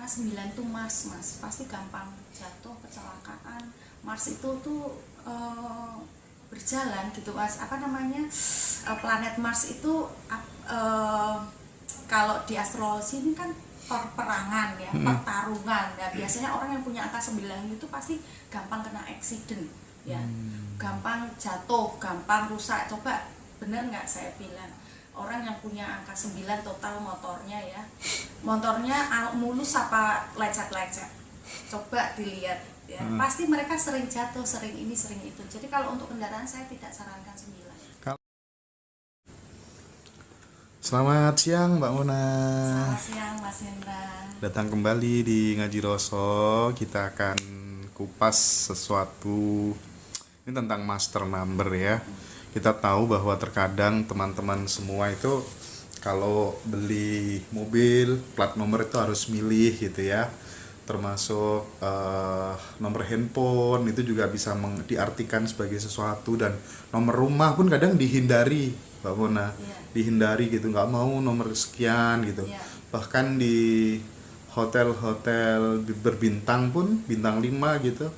angka 9 tuh Mars, Mas. Pasti gampang jatuh, kecelakaan. Mars itu tuh berjalan gitu, Mas. Apa namanya? Planet Mars itu kalau di astrologi ini kan perperangan ya, pertarungan. Nah, biasanya orang yang punya angka 9 itu pasti gampang kena accident ya. Gampang jatuh, gampang rusak. Coba bener nggak saya bilang? Orang yang punya angka 9 total motornya ya, motornya mulus apa lecet-lecet, coba dilihat ya, pasti mereka sering jatuh, sering ini sering itu. Jadi kalau untuk kendaraan saya tidak sarankan 9. Selamat siang Mbak Mona. Selamat siang Mas Hendra. Datang kembali di Ngaji Roso. Kita akan kupas sesuatu ini tentang master number ya. Kita tahu bahwa terkadang teman-teman semua itu kalau beli mobil plat nomor itu harus milih gitu ya. Termasuk nomor handphone itu juga bisa diartikan sebagai sesuatu, dan nomor rumah pun kadang dihindari Mbak Mona. Dihindari gitu, nggak mau nomor sekian gitu. Bahkan di hotel-hotel berbintang pun, bintang 5 gitu,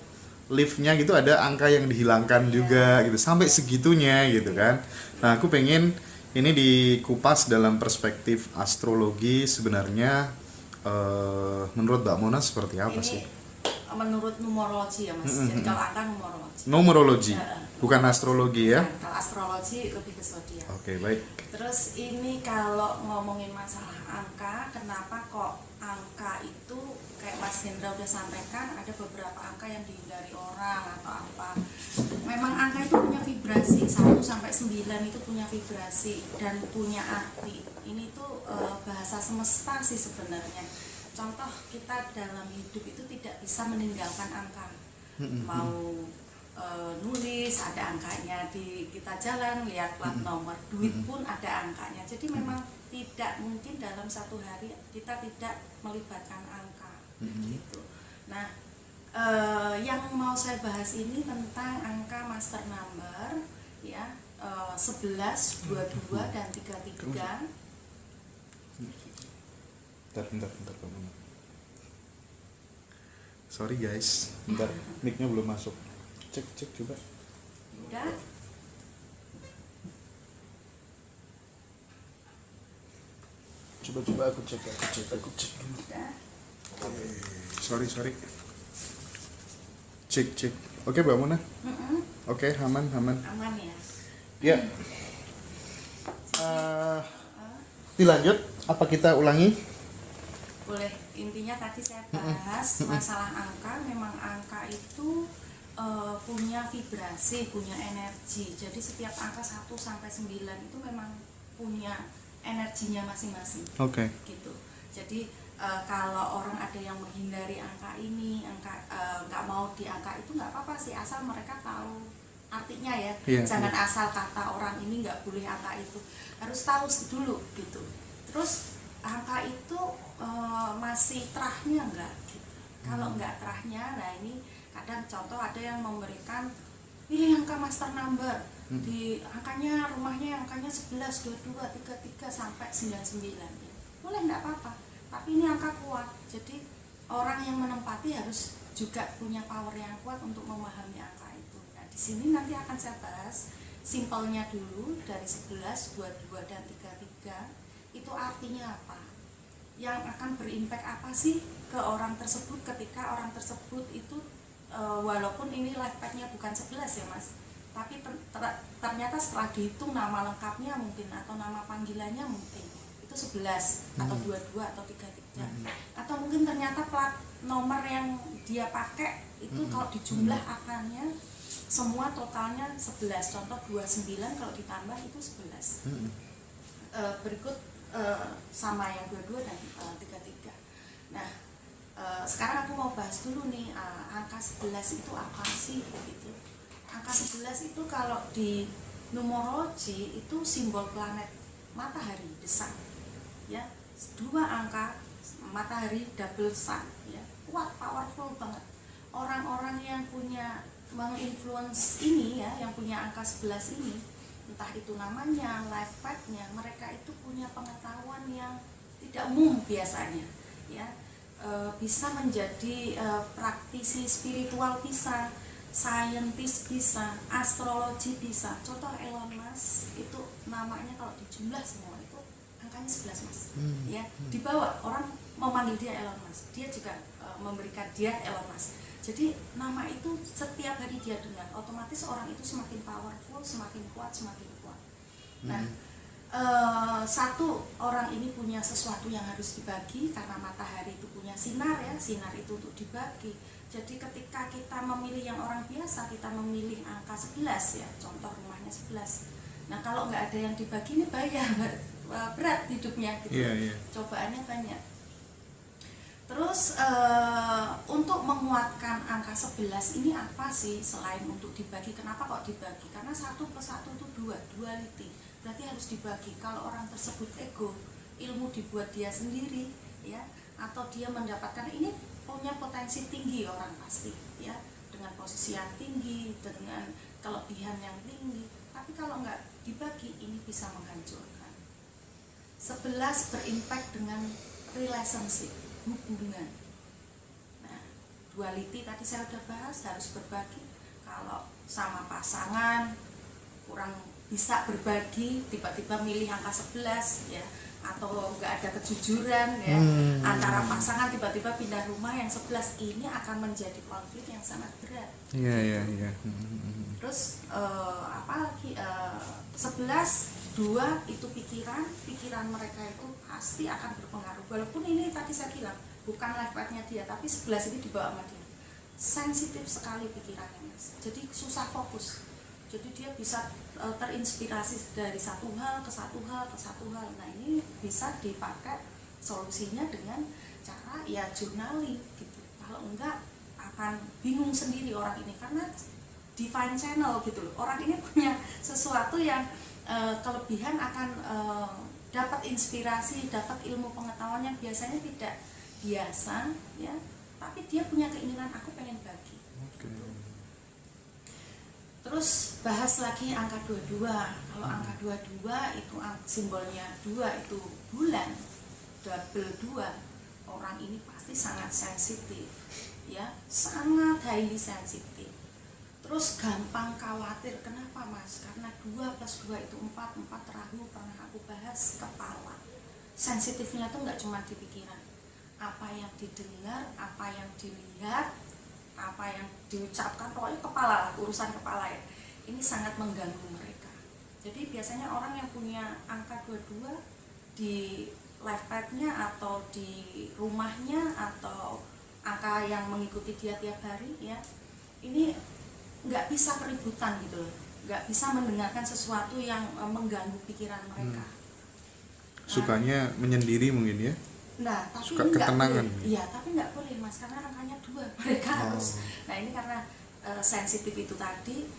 liftnya gitu ada angka yang dihilangkan juga gitu, sampai segitunya gitu kan. Nah, aku pengen ini dikupas dalam perspektif astrologi sebenarnya. Menurut Mbak Mona seperti apa Ini sih? menurut numerologi ya Mas. Jadi kalau angka numerologi. Numerologi, bukan astrologi ya? Kalau astrologi lebih ke zodiak. Oke, baik. Terus ini kalau ngomongin masalah angka, kenapa kok angka itu kayak Mas Hendra udah sampaikan, ada beberapa angka yang dihindari orang atau apa. Memang angka itu punya vibrasi, 1 sampai 9 itu punya vibrasi dan punya arti. Ini tuh bahasa semesta sih sebenarnya. Contoh, kita dalam hidup itu tidak bisa meninggalkan angka. Mau nulis ada angkanya, di kita jalan lihat plat nomor, duit pun ada angkanya. Jadi memang tidak mungkin dalam satu hari kita tidak melibatkan angka gitu. Nah, yang mau saya bahas ini tentang angka master number ya, 11, 22 dan 33. Bentar Mbak Mona. Sorry guys, bentar, mic-nya belum masuk. Cek coba. Udah? Coba aku cek. Udah. Sorry. Cek. Oke, Mbak Mona. Oke, aman. Aman ya. Ya. Dilanjut, apa kita ulangi? Boleh. Intinya tadi saya bahas masalah angka. Memang angka itu punya vibrasi, punya energi. Jadi setiap angka 1 sampai 9 itu memang punya energinya masing-masing. Oke. Gitu. Jadi kalau orang ada yang menghindari angka ini, nggak mau di angka itu, nggak apa-apa sih, asal mereka tahu artinya ya. Jangan asal kata orang ini nggak boleh angka itu, harus tahu dulu gitu. Terus angka itu masih terahnya nggak gitu. Kalau nggak terahnya, nah ini kadang contoh ada yang memberikan pilih angka master number, di angkanya rumahnya angkanya 11, 22, 33 sampai 99 ya. Boleh, nggak apa-apa, tapi ini angka kuat. Jadi orang yang menempati harus juga punya power yang kuat untuk memahami angka itu. Nah, di sini nanti akan saya bahas simpelnya dulu dari 11, 22 dan 33 itu artinya apa, yang akan berimpact apa sih ke orang tersebut ketika orang tersebut itu walaupun ini life path-nya bukan 11 ya Mas, tapi ternyata setelah dihitung nama lengkapnya mungkin atau nama panggilannya mungkin itu 11 atau 22 atau 33, atau mungkin ternyata plat nomor yang dia pakai itu kalau dijumlah angkanya semua totalnya 11. Contoh 29 kalau ditambah itu 11. Berikut sama yang 22 dan 33. Nah, sekarang aku mau bahas dulu nih, angka 11 itu apa sih gitu. Angka 11 itu kalau di numerologi itu simbol planet matahari, the sun ya. 2 angka matahari double sun ya, kuat, powerful banget. Orang-orang yang punya menginfluence ini ya, yang punya angka 11 ini, entah itu namanya, life path-nya, mereka itu punya pengetahuan yang tidak umum biasanya ya. bisa menjadi praktisi spiritual bisa, saintis bisa, astrologi bisa. Contoh Elon Musk itu namanya kalau dijumlah semua itu angkanya 11 Mas. Ya, dibawa orang memanggil dia Elon Musk. Dia juga memberikan dia Elon Musk. Jadi nama itu setiap hari dia dengar, otomatis orang itu semakin powerful, semakin kuat, semakin kuat. Nah, satu orang ini punya sesuatu yang harus dibagi karena matahari itu punya sinar ya, sinar itu untuk dibagi. Jadi ketika kita memilih yang orang biasa, kita memilih angka 11 ya, contoh rumahnya 11. Nah kalau nggak ada yang dibagi ini bahaya, berat hidupnya gitu. Cobaannya banyak. Terus untuk menguatkan angka 11 ini apa sih selain untuk dibagi? Kenapa kok dibagi? Karena 1 plus 1 itu 2, duality. Berarti harus dibagi. Kalau orang tersebut ego, ilmu dibuat dia sendiri ya, atau dia mendapatkan ini punya potensi tinggi orang pasti ya, dengan posisi yang tinggi, dengan kelebihan yang tinggi. Tapi kalau nggak dibagi ini bisa menghancurkan. 11 berimpact dengan relationship, hubungan. Nah, duality tadi saya udah bahas, harus berbagi. Kalau sama pasangan kurang bisa berbagi, tiba-tiba milih angka 11 ya, atau nggak ada kejujuran ya, antara pasangan tiba-tiba pindah rumah yang 11, ini akan menjadi konflik yang sangat berat. Iya. Terus apa lagi, 11 2 itu pikiran mereka itu pasti akan berpengaruh. Walaupun ini tadi saya bilang bukan life path-nya dia, tapi 11 ini dibawa sama dia. Sensitif sekali pikirannya Mas. Jadi susah fokus. Jadi dia bisa terinspirasi dari satu hal ke satu hal ke satu hal. Nah ini bisa dipakai solusinya dengan cara ya journaling gitu. Kalau enggak akan bingung sendiri orang ini, karena divine channel gitu loh. Orang ini punya sesuatu yang kelebihan, akan dapat inspirasi, dapat ilmu pengetahuan yang biasanya tidak biasa ya, tapi dia punya keinginan aku pengen bagi. Terus bahas lagi angka 22. Kalau angka 22 itu simbolnya 2 itu bulan, double 2. Orang ini pasti sangat sensitif ya, sangat highly sensitif. Terus gampang khawatir. Kenapa Mas? Karena 2 plus 2 itu 4, 4 Rahu pernah aku bahas, kepala. Sensitifnya tuh nggak cuma di pikiran. Apa yang didengar, apa yang dilihat, apa yang diucapkan, pokoknya kepala lah, urusan kepala ya. Ini sangat mengganggu mereka. Jadi biasanya orang yang punya angka 22 di life path-nya atau di rumahnya atau angka yang mengikuti dia tiap hari ya, ini nggak bisa keributan gitu loh, nggak bisa mendengarkan sesuatu yang mengganggu pikiran mereka. Sukanya menyendiri mungkin ya. Nah, tapi suka ini ketenangan. Iya, tapi nggak boleh Mas, karena angkanya 2 mereka harus. Nah ini karena sensitif itu tadi,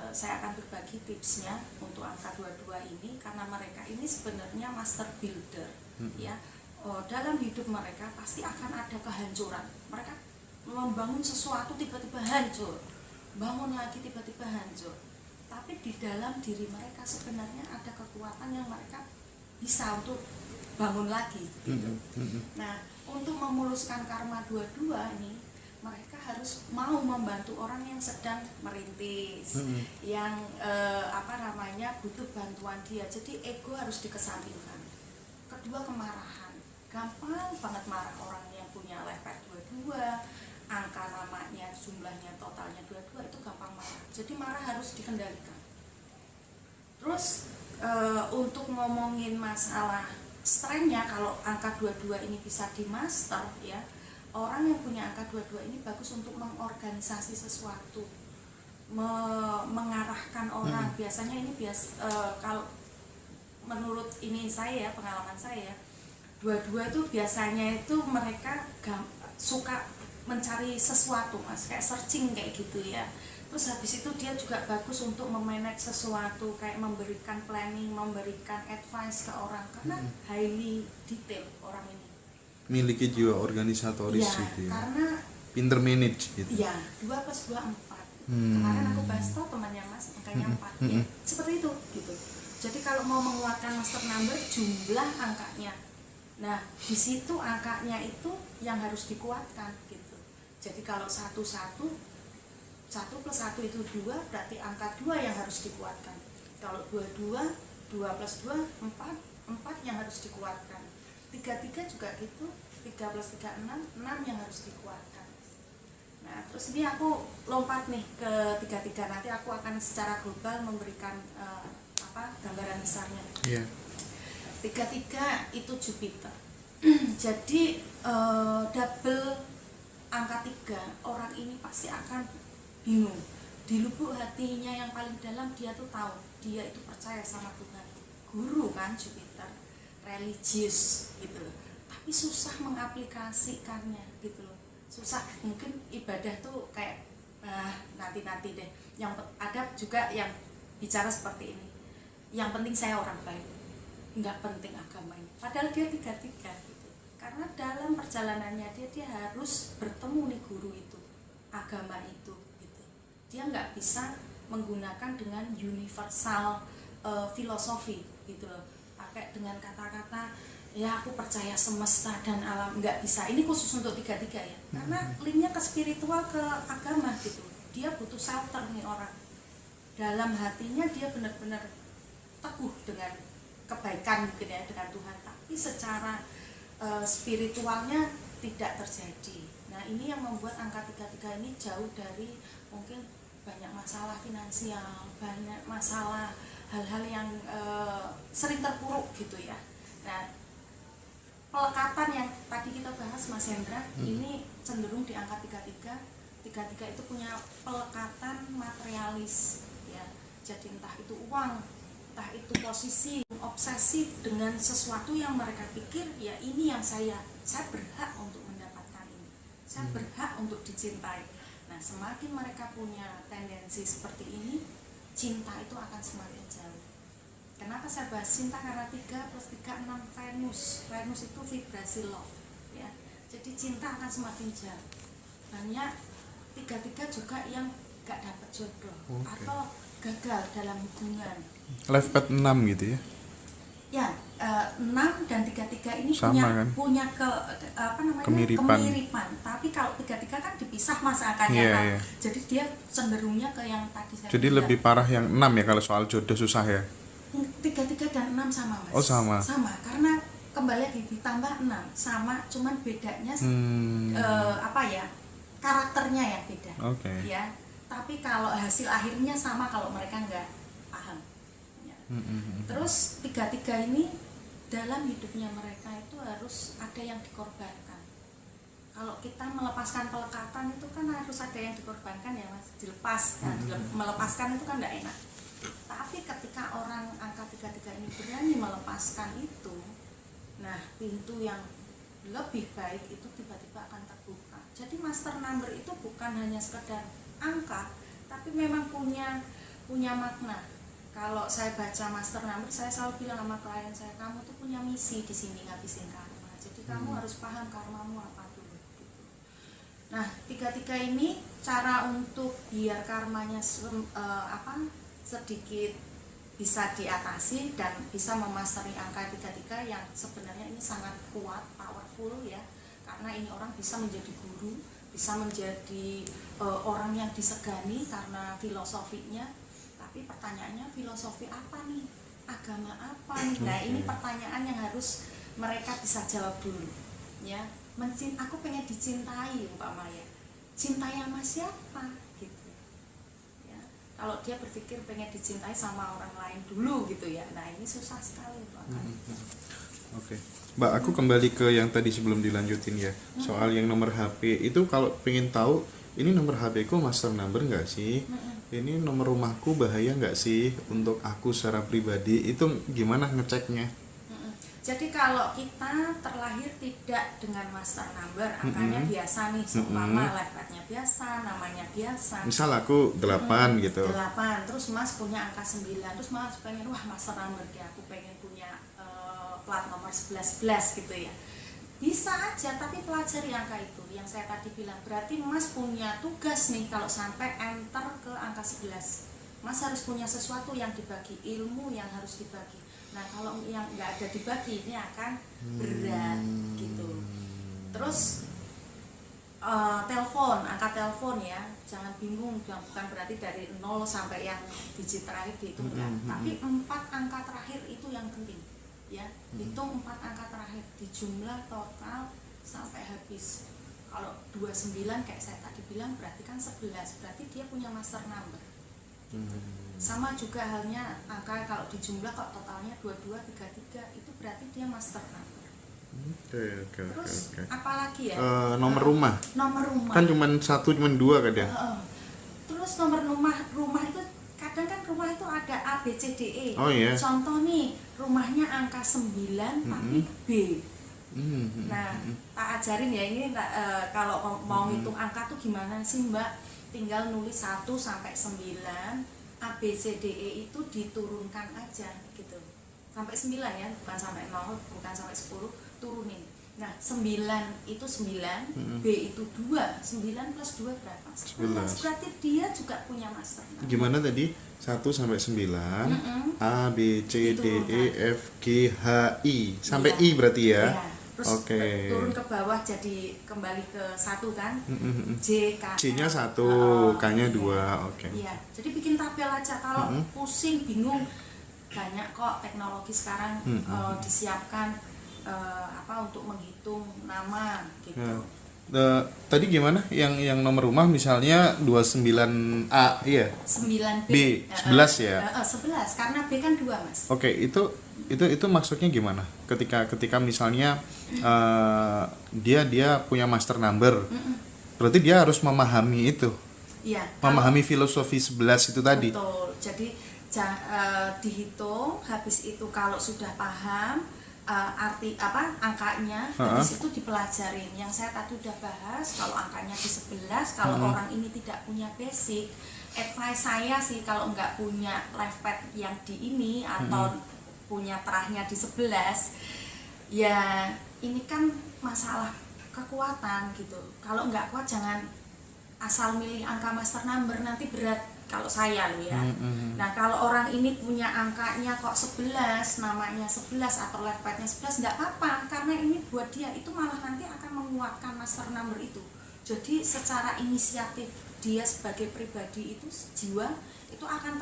saya akan berbagi tipsnya untuk angka 22 ini, karena mereka ini sebenarnya master builder ya. Dalam hidup mereka pasti akan ada kehancuran. Mereka membangun sesuatu tiba-tiba hancur, bangun lagi tiba-tiba hancur. Tapi di dalam diri mereka sebenarnya ada kekuatan yang mereka bisa untuk bangun lagi gitu. Nah, untuk memuluskan karma 22 ini, mereka harus mau membantu orang yang sedang merintis, yang butuh bantuan dia. Jadi ego harus dikesampingkan. Kedua, kemarahan. Gampang banget marah orang yang punya life path 22, angka namanya, jumlahnya, totalnya 22, itu gampang marah. Jadi marah harus dikendalikan. Terus untuk ngomongin masalah strength-nya, kalau angka 22 ini bisa dimaster ya, orang yang punya angka 22 ini bagus untuk mengorganisasi sesuatu, mengarahkan orang. Biasanya ini kalau menurut ini saya, pengalaman saya, 22 itu biasanya itu mereka suka mencari sesuatu Mas, kayak searching kayak gitu ya. Terus habis itu dia juga bagus untuk memanage sesuatu, kayak memberikan planning, memberikan advice ke orang, karena highly detail orang ini. Miliki jiwa organisatoris ya, gitu ya. Karena pinter manage gitu. Iya, 2 plus 2 4. Kemarin aku bahas tuh temannya Mas, angkanya 4 ya. Seperti itu gitu. Jadi kalau mau menguatkan master number, jumlah angkanya Nah, di situ angkanya itu yang harus dikuatkan gitu. Jadi kalau satu plus satu itu 2, berarti angka 2 yang harus dikuatkan. Kalau 2 plus 2 4 yang harus dikuatkan. 3 juga gitu, 3 plus 3 6 yang harus dikuatkan. Nah, terus ini aku lompat nih ke 3 nanti aku akan secara global memberikan gambaran besarnya. Iya. 3 itu Jupiter. Jadi double angka 3, orang ini pasti akan bingung. Di lubuk hatinya yang paling dalam dia tuh tahu, dia itu percaya sama Tuhan. Guru kan Jupiter, religius gitu loh. Tapi susah mengaplikasikannya gitu loh. Susah, mungkin ibadah tuh kayak nanti deh. Yang ada juga yang bicara seperti ini. Yang penting saya orang baik, nggak penting agamanya. Padahal dia 3 gitu. Karena dalam perjalanannya dia harus bertemu nih guru itu, agama itu gitu. Dia nggak bisa menggunakan dengan universal filosofi gitu loh, pakai dengan kata-kata ya aku percaya semesta dan alam, nggak bisa. Ini khusus untuk 3 ya, karena linknya ke spiritual, ke agama gitu. Dia butuh shelter nih orang. Dalam hatinya dia benar-benar teguh dengan kebaikan mungkin ya dengan Tuhan, tapi secara spiritualnya tidak terjadi. Nah, ini yang membuat angka 3 ini jauh dari mungkin banyak masalah finansial, banyak masalah hal-hal yang sering terpuruk gitu ya. Nah, pelekatan yang tadi kita bahas Mas Hendra, ini cenderung di angka 3 itu punya pelekatan materialis ya. Jadi entah itu uang, entah itu posisi, obsesif dengan sesuatu yang mereka pikir ya ini yang saya berhak untuk mendapatkan ini, saya berhak untuk dicintai. Nah, semakin mereka punya tendensi seperti ini, cinta itu akan semakin jauh. Kenapa saya bahas cinta? Karena 3 plus 3 6 Venus itu vibrasi love ya. Jadi cinta akan semakin jauh. Banyak 3 juga yang gak dapat jodoh atau gagal dalam hubungan. Life path 6 gitu ya. Ya, 6 dan 3 ini sama, punya kemiripan. Tapi kalau 3 kan dipisah Mas angkanya kan. Yeah. Jadi dia cenderungnya ke yang tadi saya Jadi bilang. lebih parah yang 6 ya kalau soal jodoh susah ya. 3 dan 6 sama Mas. Oh, sama. Sama, karena kembali lagi ditambah 6 sama, cuman bedanya karakternya yang beda. Ya. Tapi kalau hasil akhirnya sama kalau mereka nggak paham. Ya. Terus 3 ini dalam hidupnya mereka itu harus ada yang dikorbankan. Kalau kita melepaskan pelekatan itu kan harus ada yang dikorbankan ya Mas, dilepas. Nah, melepaskan itu kan nggak enak. Tapi ketika orang angka 3 ini berani melepaskan itu, nah pintu yang lebih baik itu tiba-tiba akan terbuka. Jadi master number itu bukan hanya sekedar angka, tapi memang punya makna. Kalau saya baca master number, saya selalu bilang sama klien saya, kamu tuh punya misi di sini ngabisin karma. Jadi kamu harus paham karmamu apa dulu. Gitu. Nah, 3 ini cara untuk biar karmanya sedikit bisa diatasi dan bisa memasteri angka 3 yang sebenarnya ini sangat kuat, powerful ya. Karena ini orang bisa menjadi guru, bisa menjadi orang yang disegani karena filosofinya. Tapi pertanyaannya, filosofi apa nih? Agama apa nih? Nah, ini pertanyaan yang harus mereka bisa jawab dulu ya. Aku pengen dicintai umpamanya. Cintai sama siapa? Gitu. Ya. Kalau dia berpikir pengen dicintai sama orang lain dulu gitu ya. Nah, ini susah sekali untuk akan. Oke. Mbak, aku kembali ke yang tadi sebelum dilanjutin ya. Soal yang nomor HP itu, kalau pengen tahu ini nomor HP ku master number nggak sih? Ini nomor rumahku bahaya nggak sih untuk aku secara pribadi? Itu gimana ngeceknya? Jadi kalau kita terlahir tidak dengan master number, angkanya biasa nih, seumpama life-nya biasa, namanya biasa. Misal aku 8 gitu. 8, terus Mas punya angka 9, terus Mas pengen, wah master number dia, aku pengen punya plat nomor 11 gitu ya. Bisa aja, tapi pelajari angka itu yang saya tadi bilang. Berarti Mas punya tugas nih kalau sampai enter ke angka 11. Mas harus punya sesuatu yang dibagi, ilmu yang harus dibagi. Nah kalau yang nggak ada dibagi ini akan berat gitu. Terus telepon, angka telepon ya, jangan bingung, bukan berarti dari 0 sampai yang digit terakhir dihitung enggak, tapi 4 angka terakhir itu yang penting ya. Hitung 4 angka terakhir di jumlah total sampai habis. Kalau 29 kayak saya tadi bilang berarti kan 11, berarti dia punya master number gitu. Sama juga halnya angka kalau di jumlah kok totalnya 22, 33 itu berarti dia master number. Terus apalagi ya? Nomor rumah. Nomor rumah. Kan cuma 1, cuma 2 kadang. Terus nomor rumah itu kadang kan rumah itu ada A, B, C, D, E. Oh iya. Contoh nih, rumahnya angka 9 tapi B. Nah, tak ajarin ya ini kalau mau ngitung angka tuh gimana sih Mbak? Tinggal nulis 1 sampai 9, A, B, C, D, E itu diturunkan aja gitu. Sampai 9 ya, bukan sampai 0, bukan sampai 10, turunin. Nah, 9 itu 9, B itu 2, 9 plus 2 berapa? 11. Berarti dia juga punya master number. Gimana tadi? 1 sampai 9, A, B, C, D, E, F, G, H, I. Sampai I berarti ya? Iya. Terus turun ke bawah jadi kembali ke 1 kan? J, K. C-nya 1, K-nya 2, oke. Iya, jadi bikin tabel aja. Kalau pusing, bingung, banyak kok teknologi sekarang disiapkan untuk menghitung nama gitu. Tadi gimana? Yang nomor rumah misalnya 29A, iya. 9B. B, 11 ya. 11 karena B kan 2, Mas. Oke, itu maksudnya gimana? Ketika misalnya dia punya master number. Berarti dia harus memahami itu. Iya. Memahami filosofi 11 itu tadi. Betul. Jadi dihitung, habis itu kalau sudah paham arti angkanya, habis itu dipelajarin. Yang saya tadi udah bahas, kalau angkanya di 11, kalau orang ini tidak punya basic, advice saya sih kalau nggak punya life pad yang di ini atau punya terahnya di 11, ya ini kan masalah kekuatan gitu. Kalau nggak kuat jangan asal milih angka master number, nanti berat. Kalau saya loh ya. Nah kalau orang ini punya angkanya kok 11, namanya 11 atau life padnya 11, nggak apa-apa, karena ini buat dia itu malah nanti akan menguatkan master number itu. Jadi secara inisiatif dia sebagai pribadi itu, jiwa itu akan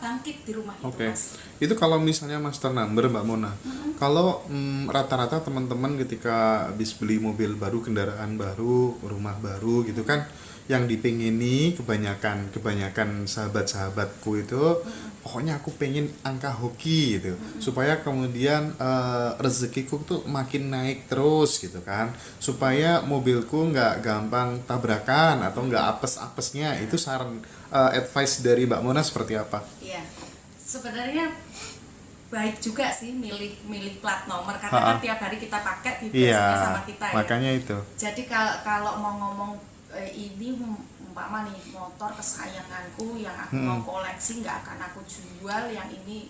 bangkit di rumah itu. Mas. Itu kalau misalnya master number Mbak Mona. Kalau rata-rata teman-teman ketika habis beli mobil baru, kendaraan baru, rumah baru gitu kan, yang dipingini kebanyakan sahabat-sahabatku itu pokoknya aku pengen angka hoki gitu, supaya kemudian rezekiku tuh makin naik terus gitu kan, supaya mobilku nggak gampang tabrakan atau nggak apes-apesnya. Itu saran advice dari Mbak Mona seperti apa? Iya, sebenarnya baik juga sih milih plat nomor, karena kan tiap hari kita pakai biasanya sama kita ya. Makanya itu. Jadi kalau mau ngomong ini umpama nih motor kesayanganku yang aku mau koleksi, nggak akan aku jual, yang ini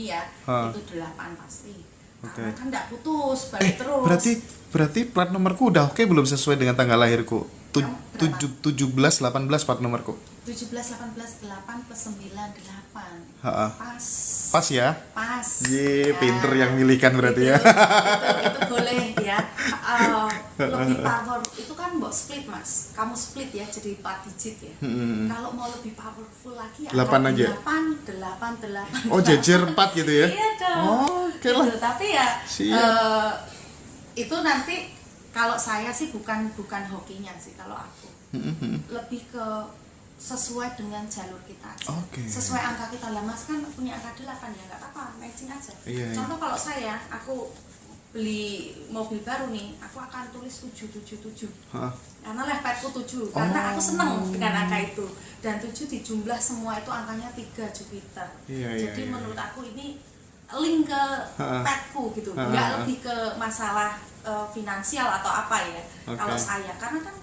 ya itu 8 pasti. Karena kan nggak putus, balik terus. Berarti plat nomorku udah oke belum sesuai dengan tanggal lahirku? 17 18 plat nomorku. 17 18 8 plus 9 8. Pas ya? Pas. Pinter yang milihkan berarti ya. Itu boleh ya. Lebih power itu kan mbok split Mas. Kamu split ya jadi 4 digit ya. Kalau mau lebih powerful lagi ya 8 aja. 8. Oh, jejer 4 gitu ya. Iya dong. Oh, oke lah. Gitu. Tapi ya itu nanti kalau saya sih bukan hokinya sih kalau aku. Lebih ke sesuai dengan jalur kita aja. Sesuai angka kita lah. Mas kan punya angka 8 ya, nggak apa-apa, matching aja. Contoh kalau aku beli mobil baru nih, aku akan tulis 777. Karena life padku 7, karena aku seneng dengan angka itu. Dan 7 dijumlah semua itu angkanya 3 Jupiter. Jadi menurut aku ini link ke padku gitu. Nggak lebih ke masalah finansial atau apa ya. Kalau saya, karena kan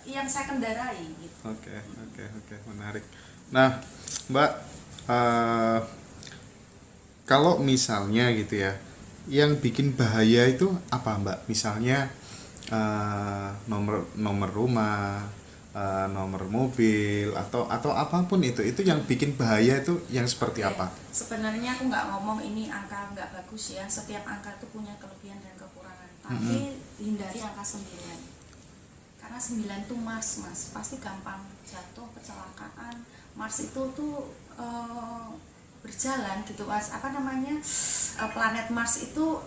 yang saya kendarai gitu. Oke, menarik. Nah, Mbak, kalau misalnya gitu ya, yang bikin bahaya itu apa Mbak? Misalnya nomor rumah, nomor mobil atau apapun itu yang bikin bahaya itu yang seperti apa? Sebenarnya aku nggak ngomong ini angka nggak bagus ya, setiap angka itu punya kelebihan dan kekurangan, tapi hindari angka 9 karena 9 tuh Mars pasti gampang jatuh, kecelakaan. Mars itu tuh berjalan gitu Mas, planet Mars itu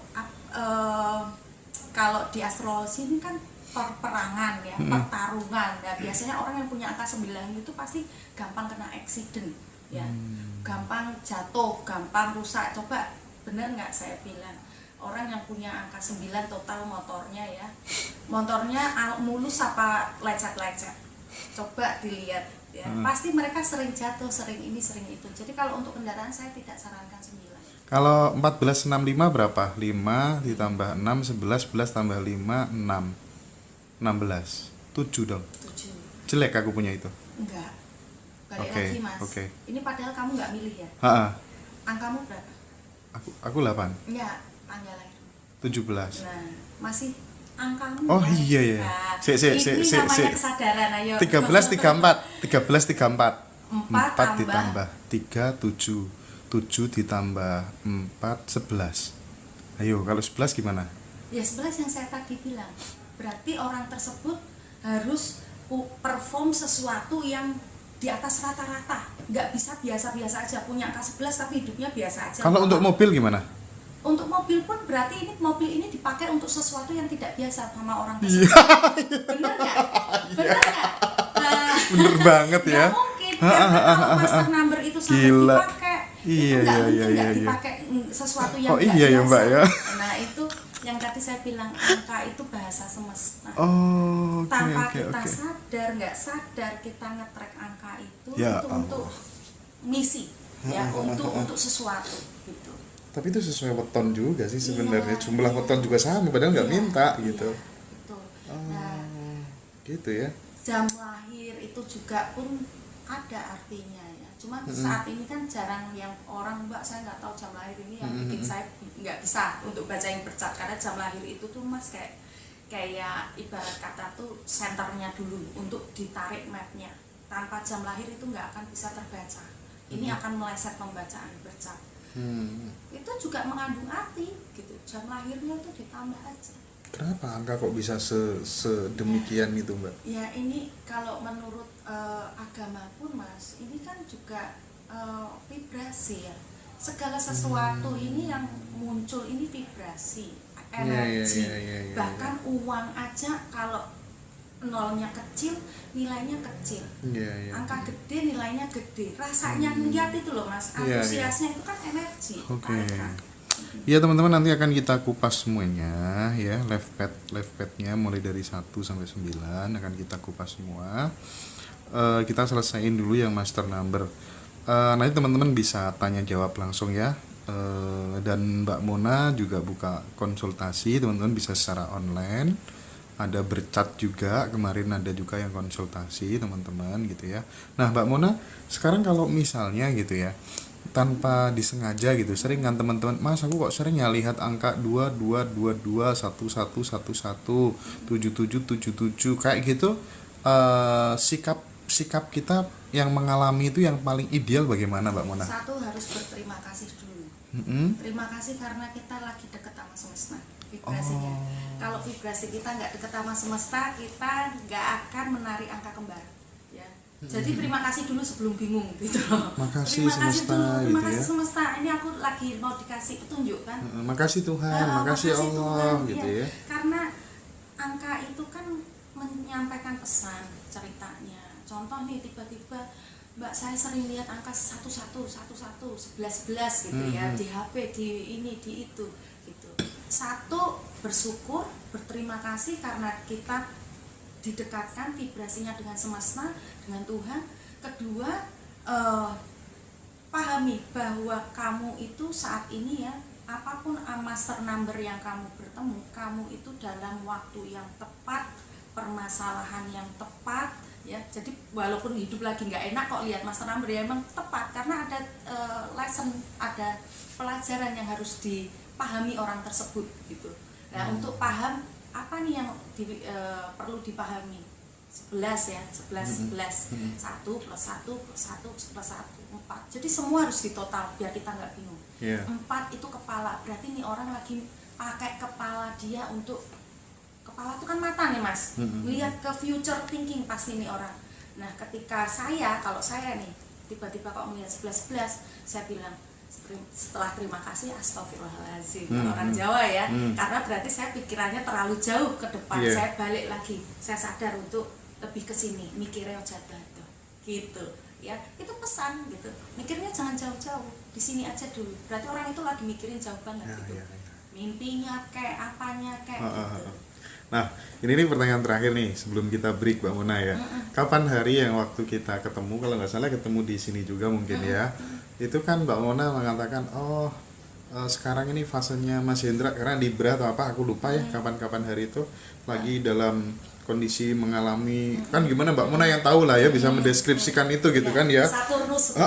kalau di astrologi ini kan peperangan ya, pertarungan. Nah, biasanya orang yang punya angka 9 itu pasti gampang kena accident ya. Gampang jatuh, gampang rusak. Coba bener nggak saya bilang? Orang yang punya angka 9 total motornya ya. Motornya mulus apa lecet-lecet. Coba dilihat ya. Pasti mereka sering jatuh, sering ini, sering itu. Jadi kalau untuk kendaraan saya tidak sarankan 9. Kalau 1465 berapa? 5 ditambah 6 11 tambah 5 6. 16. 7 dong. 7. Jelek aku punya itu. Enggak. Balik Oke, lagi Mas. oke. Ini padahal kamu nggak milih ya. Angkamu berapa? Aku 8. Enggak, tanggal lahir. 17. Nah, masih angkamu. Oh ya. iya ya. Nah, Ini namanya kesadaran, ayo. 13 34. 4 tambah ditambah 3 7. 7 ditambah 4 11. Ayo, kalau 11 gimana? Ya 11 yang saya tadi bilang. Berarti orang tersebut harus perform sesuatu yang di atas rata-rata. Nggak bisa biasa-biasa aja, punya angka 11 tapi hidupnya biasa aja. Kalau untuk mobil gimana? Untuk mobil pun berarti mobil ini dipakai untuk sesuatu yang tidak biasa sama orang tersebut. Bener nggak? Bener nggak? Nah, Bener banget ya. Nggak mungkin karena kalau master number itu sampai Gila. dipakai, Iya, itu nggak iya, mungkin iya, nggak iya. dipakai sesuatu yang Oh nggak iya ya biasa. Mbak ya. Nah itu yang tadi saya bilang, angka itu bahasa semesta. Oh, oke Tanpa oke kita oke. sadar, nggak sadar kita nge-track angka itu Ya untuk misi ya, untuk sesuatu gitu. Tapi itu sesuai weton juga sih sebenarnya. Iya, Jumlah weton juga sama padahal nggak Iya, minta iya, gitu. betul. Oh, Nah, gitu ya. jam lahir itu juga pun ada artinya ya. Cuma saat ini kan jarang yang orang, Mbak saya nggak tahu jam lahir ini, yang bikin saya nggak bisa untuk bacain bercat karena jam lahir itu tuh Mas kayak ibarat kata tuh senternya dulu untuk ditarik mapnya. Tanpa jam lahir itu nggak akan bisa terbaca. Ini akan meleset pembacaan bercat. Itu juga mengandung arti gitu. Jam lahirnya tuh ditambah aja. Kenapa angka kok bisa sedemikian itu Mbak? Ya ini kalau menurut agama pun Mas, ini kan juga vibrasi ya. Segala sesuatu ini yang muncul ini vibrasi, energi. Iya. Bahkan uang aja kalau nolnya kecil, nilainya kecil. Iya. Angka gede, nilainya gede. Rasanya lihat itu loh Mas, Iya. antusiasnya itu kan energi. Oke. Tarikan. Iya teman-teman, nanti akan kita kupas semuanya ya, live padnya mulai dari 1 sampai 9 akan kita kupas semua. Kita selesaiin dulu yang master number. Nanti teman-teman bisa tanya jawab langsung ya. Dan Mbak Mona juga buka konsultasi, teman-teman bisa secara online. Ada bercat juga, kemarin ada juga yang konsultasi teman-teman gitu ya. Nah Mbak Mona, sekarang kalau misalnya gitu ya, tanpa disengaja gitu, sering kan teman-teman, Mas aku kok sering ya lihat angka 2222 1111 7777 kayak gitu. Sikap kita yang mengalami itu yang paling ideal bagaimana Mbak Mona? Satu, harus berterima kasih dulu. Terima kasih karena kita lagi deket sama semesta vibrasinya. Kalau vibrasi kita nggak deket sama semesta, kita nggak akan menari angka kembar ya. Jadi terima kasih dulu sebelum bingung gitu loh. Makasih Terima kasih semesta dulu, terima gitu kasih ya. semesta. Ini aku lagi mau dikasih petunjuk kan. Makasih Tuhan, makasih Allah Tuhan, gitu iya. ya. Karena angka itu kan menyampaikan pesan ceritanya. Contoh nih, tiba-tiba Mbak saya sering lihat angka 11 11 gitu ya, di HP, di ini, di itu gitu. Satu, bersyukur, berterima kasih karena kita didekatkan vibrasinya dengan semesta, dengan Tuhan. Kedua, pahami bahwa kamu itu saat ini ya, apapun master number yang kamu bertemu, kamu itu dalam waktu yang tepat, permasalahan yang tepat ya. Jadi walaupun hidup lagi nggak enak kok lihat master number ya, emang tepat karena ada lesson, ada pelajaran yang harus dipahami orang tersebut gitu. Nah untuk paham apa nih yang perlu dipahami, 11 ya, 11 11 1 plus 1 plus 1 plus 1 4. Jadi semua harus ditotal biar kita nggak bingung. 4 itu kepala, berarti nih orang lagi pakai kepala dia untuk, kepala itu kan mata nih Mas, lihat ke future thinking pasti nih orang. Nah ketika kalau saya nih tiba-tiba kok melihat 11 saya bilang setelah terima kasih astagfirullahaladzim, orang Jawa ya, karena berarti saya pikirannya terlalu jauh ke depan. Saya balik lagi, saya sadar untuk lebih ke sini, mikirnya jatuh gitu ya, itu pesan gitu, mikirnya jangan jauh-jauh, di sini aja dulu. Berarti orang itu lagi mikirin jauh banget gitu, mimpinya kayak apanya kayak gitu. Nah, ini pertanyaan terakhir nih sebelum kita break Mbak Mona ya. Kapan hari yang waktu kita ketemu, kalau nggak salah ketemu di sini juga mungkin ya. Itu kan Mbak Mona mengatakan, sekarang ini fasenya Mas Hendra karena Libra atau apa, aku lupa ya kapan-kapan hari itu lagi dalam kondisi mengalami, kan gimana Mbak Mona yang tahu lah ya, bisa mendeskripsikan itu gitu kan ya. Saturnus.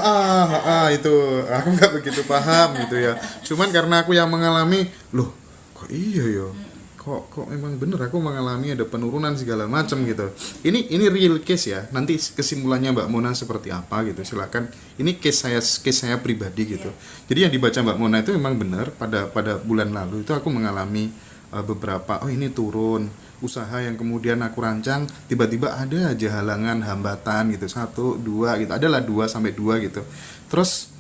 Itu aku nggak begitu paham gitu ya. Cuman karena aku yang mengalami, loh kok iya ya. Kok memang bener aku mengalami ada penurunan segala macam gitu. Ini real case ya. Nanti kesimpulannya Mbak Mona seperti apa gitu. Silakan. Ini case saya pribadi gitu. Jadi yang dibaca Mbak Mona itu memang benar. Pada bulan lalu itu aku mengalami beberapa ini turun usaha yang kemudian aku rancang, tiba-tiba ada aja halangan, hambatan gitu, 1, 2 gitu. Adalah 2-2 gitu. Terus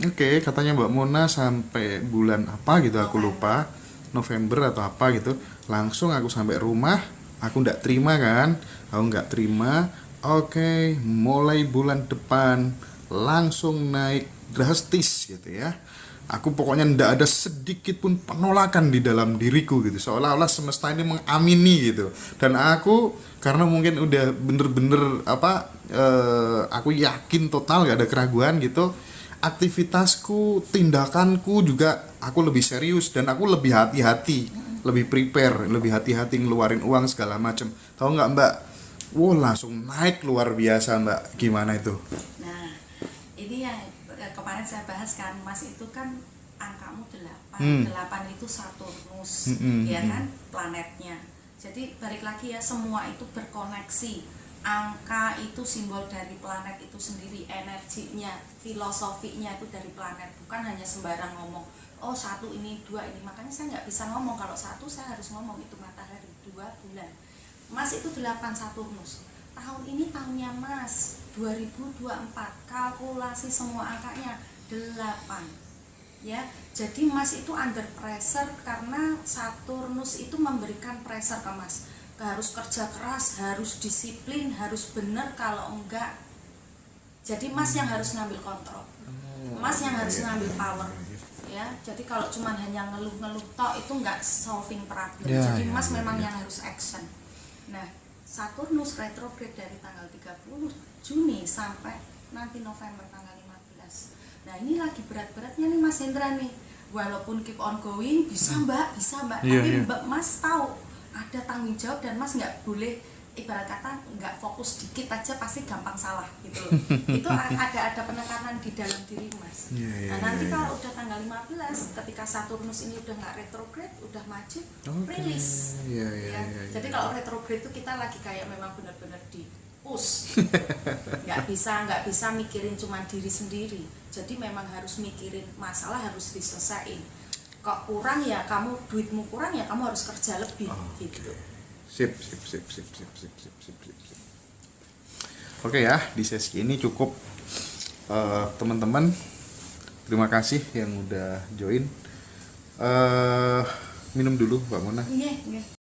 oke, katanya Mbak Mona sampai bulan apa gitu aku lupa, November atau apa gitu. Langsung aku sampai rumah, aku nggak terima kan, oke, mulai bulan depan langsung naik drastis gitu ya. Aku pokoknya ndak ada sedikit pun penolakan di dalam diriku gitu, seolah-olah semesta ini mengamini gitu. Dan aku karena mungkin udah bener-bener aku yakin total, gak ada keraguan gitu, aktivitasku, tindakanku juga aku lebih serius dan aku lebih hati-hati, lebih prepare, lebih hati-hati ngeluarin uang segala macam. Tahu nggak Mbak? Langsung naik luar biasa Mbak. Gimana itu? Nah, ini yang kemarin saya bahas kan, Mas, itu kan angkamu 8. 8 itu Saturnus, ya kan, planetnya. Jadi balik lagi ya, semua itu berkoneksi. Angka itu simbol dari planet itu sendiri, energinya, filosofinya itu dari planet, bukan hanya sembarang ngomong, 1 ini 2 ini. Makanya saya nggak bisa ngomong, kalau 1 saya harus ngomong itu matahari, 2 bulan. Mas itu 8 Saturnus. Tahun ini tahunnya Mas 2024, kalkulasi semua angkanya 8 ya. Jadi Mas itu under pressure karena Saturnus itu memberikan pressure ke Mas, harus kerja keras, harus disiplin, harus benar, kalau enggak jadi Mas yang harus ngambil kontrol, Mas yang harus ngambil power ya. Jadi kalau cuma hanya ngeluh-ngeluh tok itu enggak solving problem. Jadi Mas memang yang harus action. Nah, Saturnus retrograde dari tanggal 30 Juni sampai nanti November tanggal 15. Nah ini lagi berat-beratnya nih Mas Hendra nih. Walaupun keep on going, bisa mbak. Tapi Mbak Mas tahu ada tanggung jawab dan Mas nggak boleh, ibarat kata nggak fokus dikit aja pasti gampang salah gitu loh. Itu ada penekanan di dalam diri Mas. Nah nanti kalau udah tanggal 15, ketika Saturnus ini udah nggak retrograde, udah maju, rilis. Jadi kalau retrograde itu kita lagi kayak memang benar-benar di push, nggak bisa mikirin cuma diri sendiri. Jadi memang harus mikirin masalah, harus diselesain. Kok kurang ya kamu, duitmu kurang ya kamu harus kerja lebih gitu. Sip. Oke ya, di sesi ini cukup teman-teman. Terima kasih yang udah join. Minum dulu Mbak Mona. Iya.